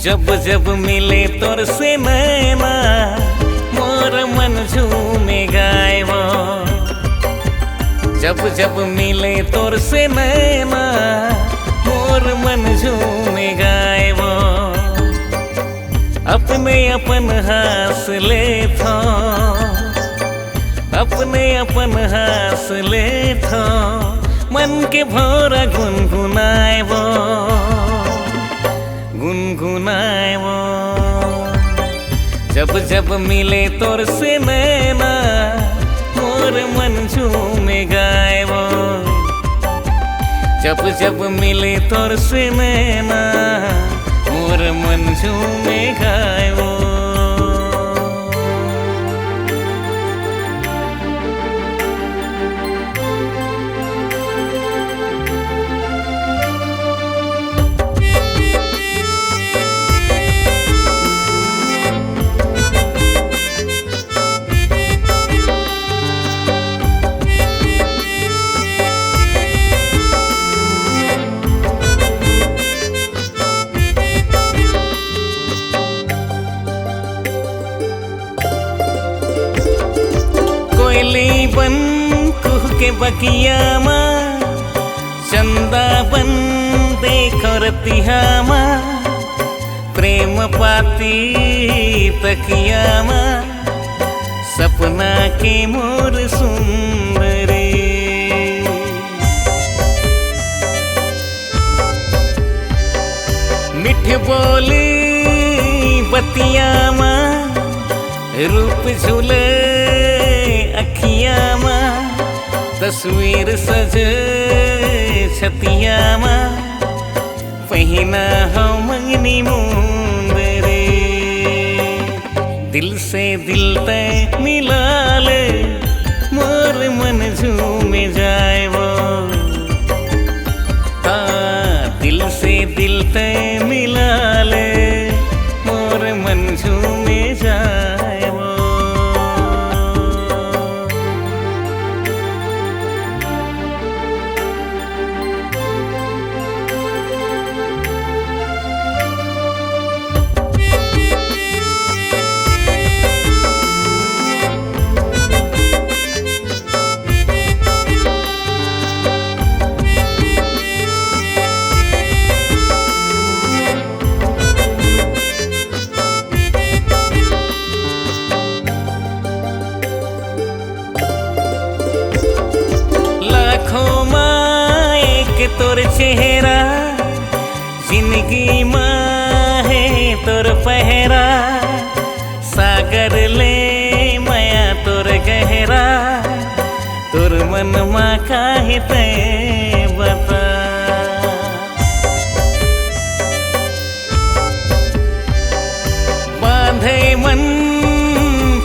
जब जब मिले तोर से नैना मोर मन झूमे गायबो। जब जब मिले तोर से नैना मोर मन झूमे गायबो। अपने अपन हास ले थो, अपने अपन हास ले थो, मन के भोरा गुनगुनायबो गुनगुनायबो। जब जब मिले तोर से नैना मोर मन झूमे गायबो। जब जब मिले तोर से नैना मोर मन झूमे गायबो। कोयली बन कुह के बकिया माँ, चंदा बन देखो रतिया माँ, प्रेम पाती तकिया माँ, सपना के मोर सुंदरी। मिठ बोली बतिया माँ, रूप झूले अखिया माँ, तस्वीर सजे छतिया माँ, पहिना हो मंगनी मुंदरी। दिल से दिल तय मिला ले मोर मन झूमे जायबो। हाँ, दिल से दिल तय मिला ले मोर मन झूमे जायबो। तोर चेहरा जिंदगी माँ है तोर पहरा, सागर ले माया तोर गहरा, तोर मन माँ काहे तै बता। बांधे मन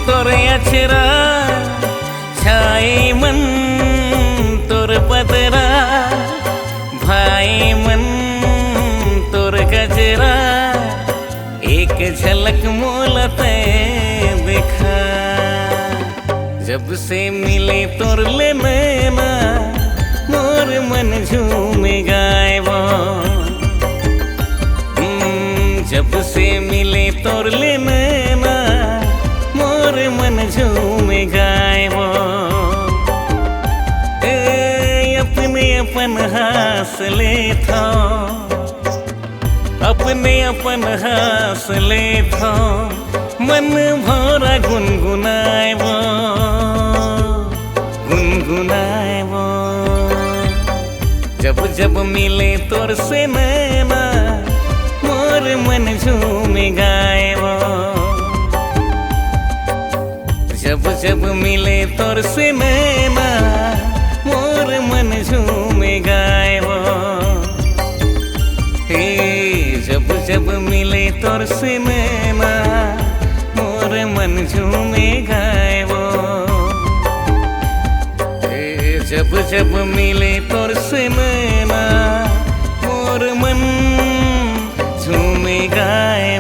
तोर अचरा, छाए मन तोर बदरा, भाई मन तोर गजरा, एक झलक मोलते देखा। जब से मिले तोर ले नैना मोर मन झूमे गायबो। जब से मिले तोर ले नैना मोर मन झूमे गायबो। अपन हास ले थो, अपने अपन हास ले थो, मन भोरा गुनगुनायबो गुनगुनायबो। जब जब मिले तोर से नैना मोर मन झूमे गायबो। जब जब मिले तोर से नैना मोर मन झूमे गायबो। हे जब जब मिले तोर से नैना मोर मन झूमे गायबो। हे जब जब मिले तोर से नैना मोर मन झूमे गायबो।